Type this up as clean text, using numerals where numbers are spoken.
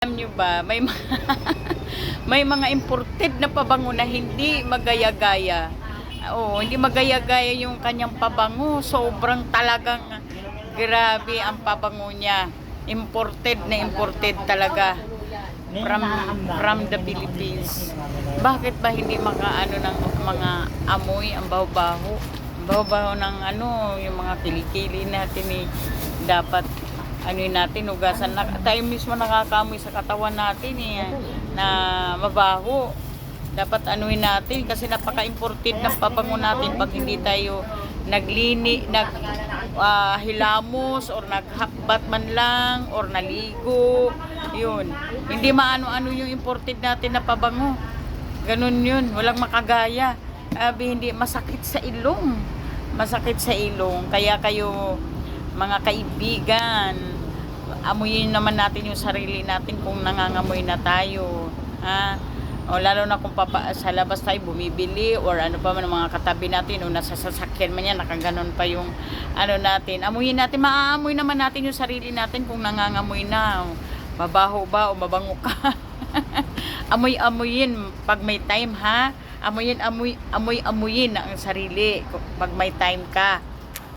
Alam nyo ba, may mga imported na pabango na hindi magaya-gaya. Oo, hindi magaya-gaya yung kanyang pabango. Sobrang talagang grabe ang pabango niya. Imported talaga. From the Philippines. Bakit ba hindi makaano ng mga amoy, ang baho-baho? Ang baho-baho ng yung mga kilikili natin dapat natin, hugasan na. Tayo mismo nakakaamoy sa katawan natin na mabaho. Dapat natin kasi napaka-imported ng pabango natin pag hindi tayo hilamos or naghakbat man lang or naligo. Yun. Hindi maano-ano yung imported natin na pabango. Ganun yun. Walang makagaya. Hindi masakit sa ilong. Masakit sa ilong. Kaya kayo mga kaibigan, amuyin naman natin yung sarili natin kung nangangamoy na tayo. O lalo na kung sa labas tayo bumibili or ano pa man mga katabi natin o nasa sasakyan man yan, nakaganon pa yung natin. Amuyin natin, maaamoy naman natin yung sarili natin kung nangangamoy na. Mabaho ba o mabango ka? Amuyin pag may time, ha? Amuyin ang sarili pag may time ka.